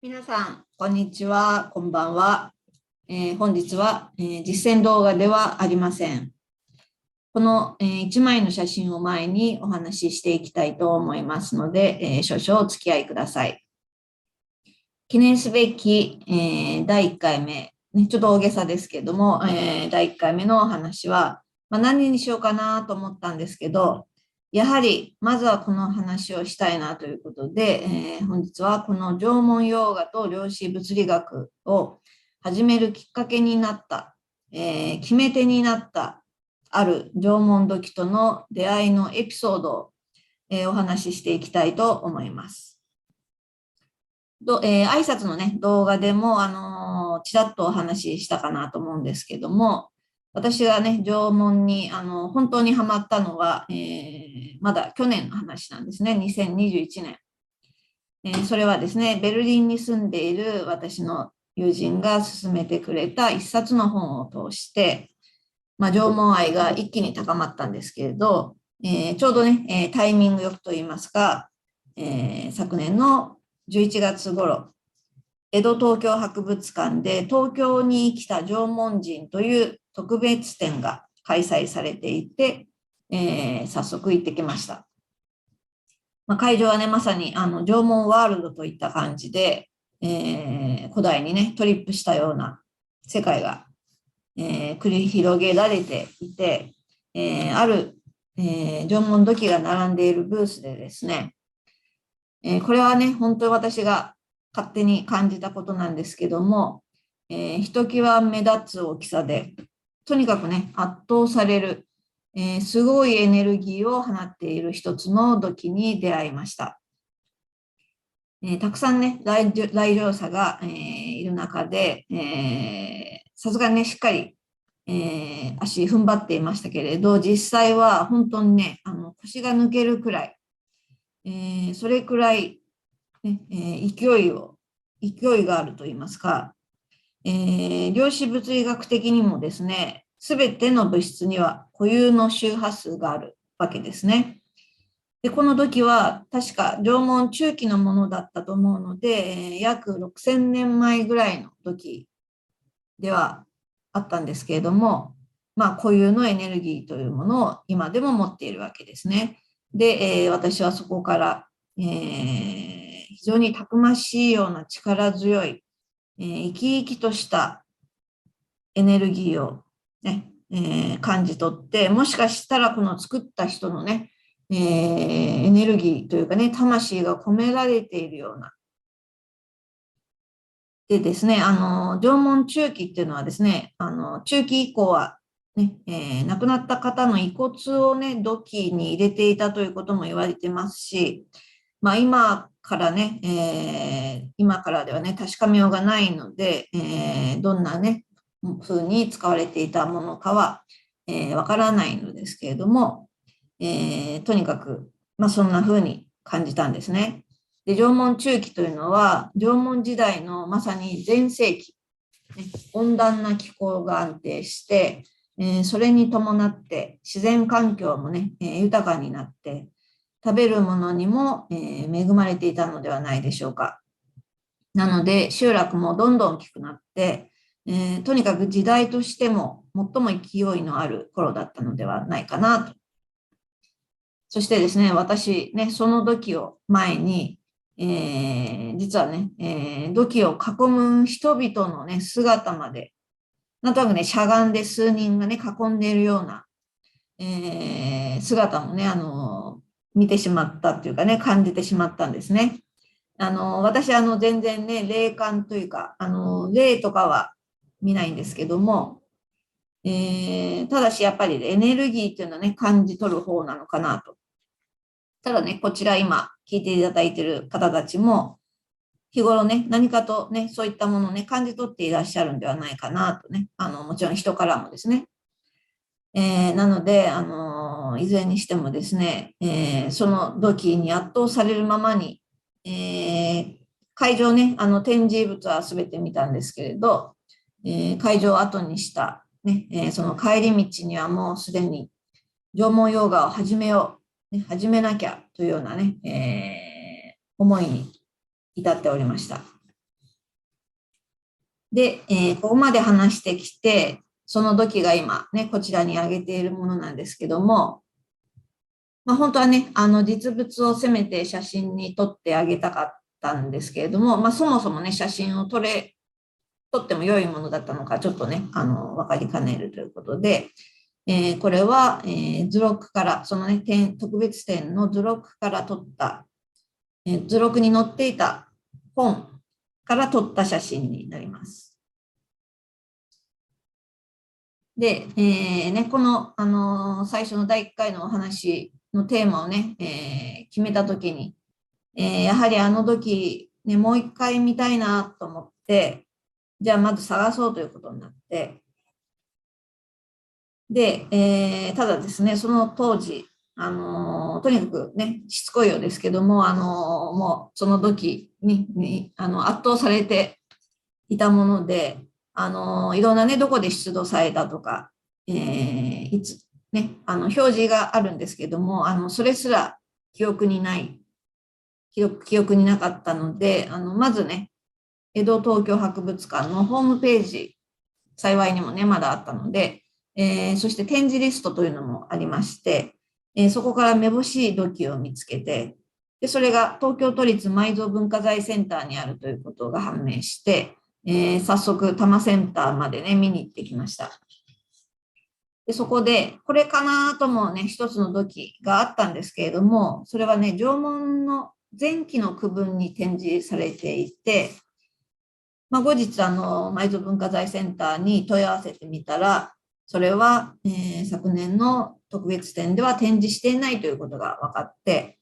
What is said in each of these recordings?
皆さん、こんにちは、こんばんは。本日は、実践動画ではありません。この、1枚の写真を前にお話ししていきたいと思いますので、少々お付き合いください。記念すべき、第1回目、ね、ちょっと大げさですけども、第1回目のお話は、何にしようかなと思ったんですけど、やはり、まずはこの話をしたいなということで、本日はこの縄文洋画と量子物理学を始めるきっかけになった、決め手になったある縄文土器との出会いのエピソードを、お話ししていきたいと思います。挨拶のね、動画でも、ちらっとお話ししたかなと思うんですけども、私がね、縄文に、本当にハマったのは、まだ去年の話なんですね、2021年。それはですね、ベルリンに住んでいる私の友人が勧めてくれた一冊の本を通して、縄文愛が一気に高まったんですけれど、ちょうどね、タイミングよくと言いますか、昨年の11月頃、江戸東京博物館で東京に来た縄文人という特別展が開催されていて、早速行ってきました。会場はね、まさに縄文ワールドといった感じで、古代にね、トリップしたような世界が、繰り広げられていて、ある、縄文土器が並んでいるブースでですね、これはね、本当に私が勝手に感じたことなんですけども、ひときわ目立つ大きさで、とにかくね、圧倒される、すごいエネルギーを放っている一つの土器に出会いました。たくさんね、来場者が、いる中で、さすがにね、しっかり、足踏ん張っていましたけれど、実際は本当にね、腰が抜けるくらい、それくらい、ね、勢いがあると言いますか、量子物理学的にもですね、すべての物質には固有の周波数があるわけですね。で、この土器は確か縄文中期のものだったと思うので、約6000年前ぐらいの土器ではあったんですけれども、固有のエネルギーというものを今でも持っているわけですね。で、私はそこから、非常にたくましいような力強い、生き生きとしたエネルギーを、ね感じ取って、もしかしたらこの作った人のね、エネルギーというかね、魂が込められているような。でですね、縄文中期っていうのはですね、中期以降はね、亡くなった方の遺骨をね、土器に入れていたということも言われてますし、今からね、今からではね、確かめようがないので、どんなね、風に使われていたものかは、わからないのですけれども、とにかく、そんな風に感じたんですね。で、縄文中期というのは、縄文時代のまさに全盛期、ね、温暖な気候が安定して、それに伴って自然環境もね、豊かになって、食べるものにも、恵まれていたのではないでしょうか。なので、集落もどんどん大きくなって、とにかく時代としても最も勢いのある頃だったのではないかなと。そしてですね、私ね、その土器を前に、実はね、土器を囲む人々のね、姿まで、なんとなくね、しゃがんで数人がね、囲んでいるような、姿もね、見てしまったっていうかね、感じてしまったんですね。私、全然ね、霊感というか、霊とかは見ないんですけども、ただしやっぱりエネルギーっていうのはね、感じ取る方なのかなと。ただね、こちら今聞いていただいている方たちも、日頃ね、何かとね、そういったものをね、感じ取っていらっしゃるんではないかなとね、もちろん人からもですね。なので、いずれにしてもですね、その土器に圧倒されるままに、会場ね、展示物はすべて見たんですけれど、会場を後にした、ねその帰り道にはもうすでに縄文ヨガを始めよう、ね、始めなきゃというようなね、思いに至っておりました。で、ここまで話してきて、その土器が今ね、こちらに挙げているものなんですけども、本当はね、実物をせめて写真に撮ってあげたかったんですけれども、そもそもね、写真を撮っても良いものだったのか、ちょっとね、わかりかねるということで、これは、図録から、そのね、特別展の図録から撮った、図録に載っていた本から撮った写真になります。で、この、最初の第1回のお話のテーマをね、決めたときに、やはりあの時、ね、もう一回見たいなと思って、じゃあまず探そうということになって、で、ただですね、その当時、とにかくね、しつこいようですけども、もうその時に圧倒されていたもので、いろんなね、どこで出土されたとか、いつ、ね、表示があるんですけども、それすら記憶にない、記憶になかったので、まずね、江戸東京博物館のホームページ、幸いにもね、まだあったので、そして展示リストというのもありまして、そこからめぼしい土器を見つけて、で、それが東京都立埋蔵文化財センターにあるということが判明して、早速、多摩センターまでね、見に行ってきました。で、そこで、これかなともね、一つの土器があったんですけれども、それはね、縄文の前期の区分に展示されていて、後日、埋蔵文化財センターに問い合わせてみたら、それは、昨年の特別展では展示していないということが分かって、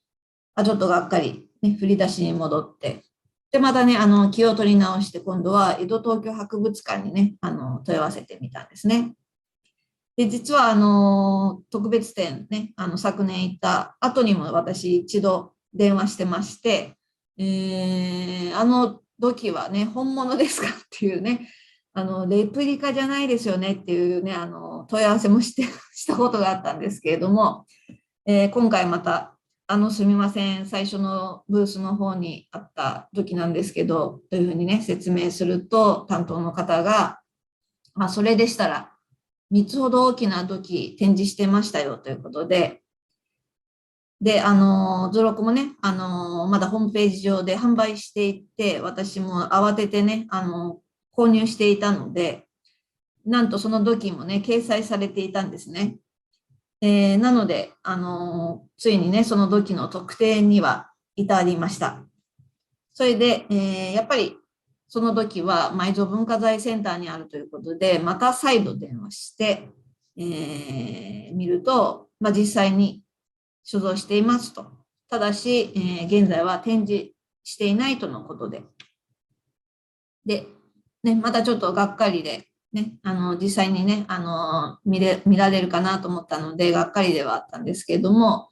ちょっとがっかり、ね、振り出しに戻って、で、またね、気を取り直して、今度は江戸東京博物館にね、問い合わせてみたんですね。で、実は、特別展ね、昨年行った後にも私一度電話してまして、土器はね、本物ですかっていうね、レプリカじゃないですよねっていうね、問い合わせもしたことがあったんですけれども、今回また、すみません、最初のブースの方にあった時なんですけど、というふうにね、説明すると、担当の方が、それでしたら、3つほど大きな土器展示してましたよということで、で、図録もね、まだホームページ上で販売していて、私も慌ててね、購入していたので、なんとその土器もね、掲載されていたんですね。なので、ついにね、その土器の特定には至りました。それで、やっぱり、その土器は埋蔵文化財センターにあるということで、また再度電話して、見ると、実際に所蔵していますと。ただし、現在は展示していないとのことで。で、ね、またちょっとがっかりで、ね、実際にね、見られるかなと思ったので、がっかりではあったんですけれども、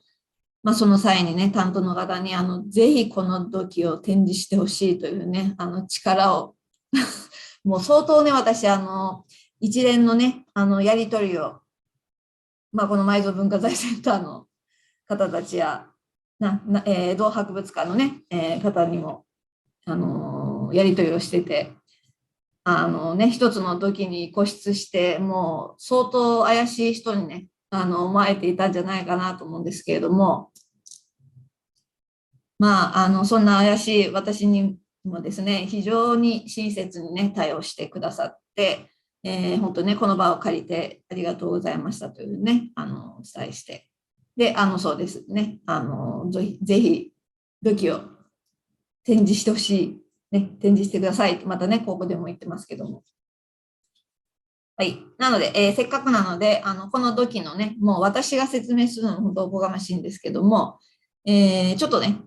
その際にね、担当の方に、ぜひこの土器を展示してほしいというね、力をもう相当ね、私、一連のね、やりとりを、この埋蔵文化財センターの方たちや、同博物館のね、方にも、やり取りをしてて、一つの時に固執して、もう相当怪しい人にね、思われていたんじゃないかなと思うんですけれども、そんな怪しい私にもですね、非常に親切にね、対応してくださって、本当ね、この場を借りてありがとうございましたというね、お伝えして。で、そうですね、ぜひ、土器を展示してほしい、ね、展示してください。またね、ここでも言ってますけども。はい。なので、せっかくなので、この土器のね、もう私が説明するのも本当おこがましいんですけども、ちょっとね、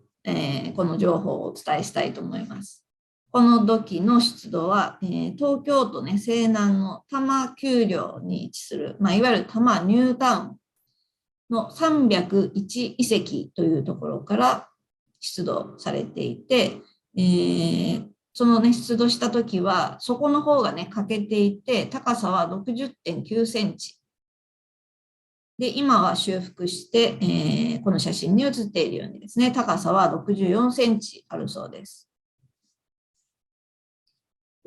この情報をお伝えしたいと思います。この土器の出土は、東京都ね、西南の多摩丘陵に位置する、いわゆる多摩ニュータウンの301遺跡というところから出土されていて、そのね、出土したときは、底の方がね、欠けていて、高さは60.9センチ。で、今は修復して、この写真に写っているようにですね、高さは64センチあるそうです。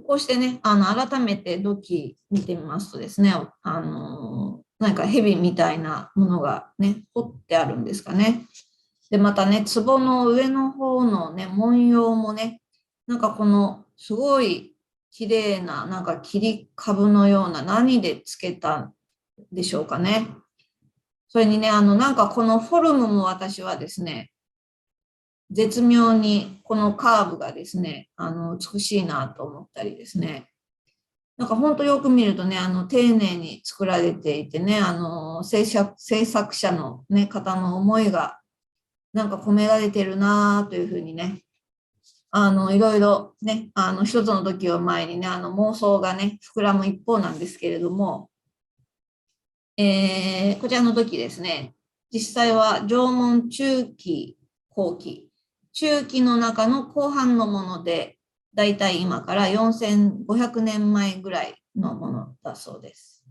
こうしてね、改めて土器見てみますとですね、なんか蛇みたいなものがね、彫ってあるんですかね。で、またね、壺の上の方のね、文様もね、なんかこのすごい綺麗な、なんか切り株のような何でつけたんでしょうかね。それにね、なんかこのフォルムも私はですね、絶妙にこのカーブがですね、美しいなと思ったりですね。なんか本当よく見るとね、丁寧に作られていてね、制作者のね、方の思いがなんか込められてるなというふうにね、いろいろね、一つの時を前にね、妄想がね、膨らむ一方なんですけれども、こちらの時ですね、実際は縄文中期後期、中期の中の後半のもので、だいたい今から4500年前ぐらいのものだそうです。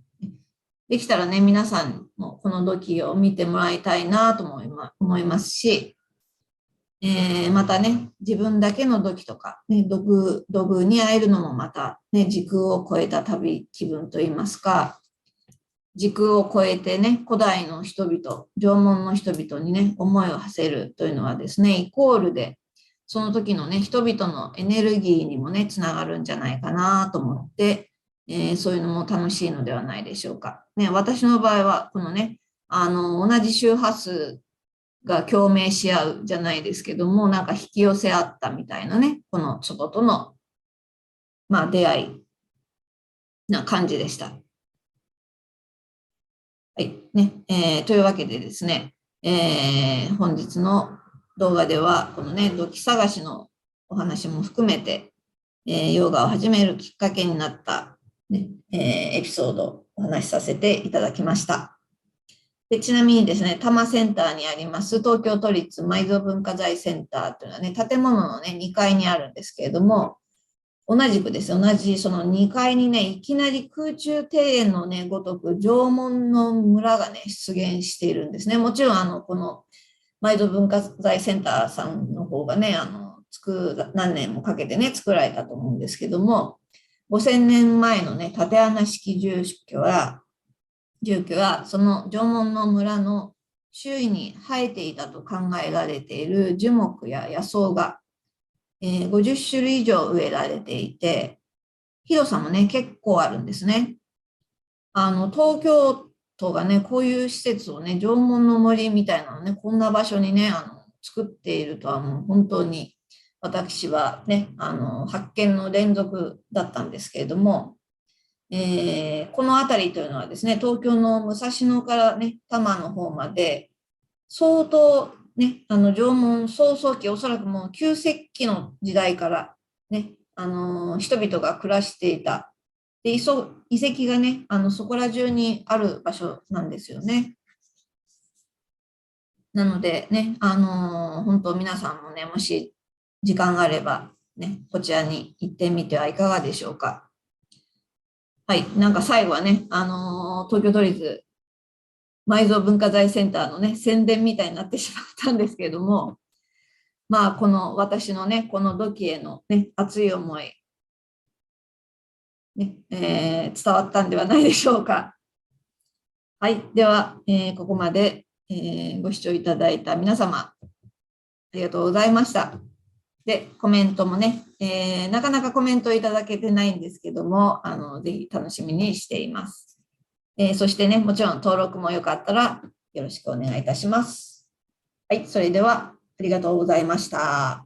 できたらね、皆さんもこの土器を見てもらいたいなと思いますし、またね、自分だけの土器とか、ね、土偶に会えるのもまた、ね、時空を超えた旅気分といいますか、時空を超えてね、古代の人々、縄文の人々にね、思いを馳せるというのはですね、イコールで、その時のね、人々のエネルギーにもね、つながるんじゃないかなと思って、そういうのも楽しいのではないでしょうか。ね、私の場合は、このね、同じ周波数が共鳴し合うじゃないですけども、なんか引き寄せ合ったみたいなね、この外との、まあ、出会いな感じでした。はい。ね。というわけでですね、本日の動画では、このね、土器探しのお話も含めて、ヨガを始めるきっかけになった、ねエピソードをお話しさせていただきました。でちなみにですね、多摩センターにあります東京都立埋蔵文化財センターというのはね、建物のね、2階にあるんですけれども、同じくです。同じその2階にね、いきなり空中庭園のね、ごとく縄文の村がね、出現しているんですね。もちろん、この埋蔵文化財センターさんの方がね、何年もかけてね、作られたと思うんですけども、5000年前のね、竪穴式住居は、その縄文の村の周囲に生えていたと考えられている樹木や野草が、50種類以上植えられていて、広さもね、結構あるんですね。東京都がね、こういう施設をね、縄文の森みたいなのね、こんな場所にね、作っているとはもう本当に私はね、発見の連続だったんですけれども、この辺りというのはですね、東京の武蔵野からね、多摩の方まで、相当ね、縄文創創期、おそらくもう旧石器の時代からね、人々が暮らしていた。で、遺跡がね、そこら中にある場所なんですよね。なのでね、本当皆さんもね、もし時間があればね、こちらに行ってみてはいかがでしょうか。はい、なんか最後はね、東京都立埋蔵文化財センターのね、宣伝みたいになってしまったんですけれども、まあ、この私のね、この土器へのね、熱い思い、ね伝わったんではないでしょうか。はい。では、ここまで、ご視聴いただいた皆様、ありがとうございました。で、コメントもね、なかなかコメントいただけてないんですけども、ぜひ楽しみにしています。そしてね、もちろん登録もよかったらよろしくお願いいたします。はい。それでは、ありがとうございました。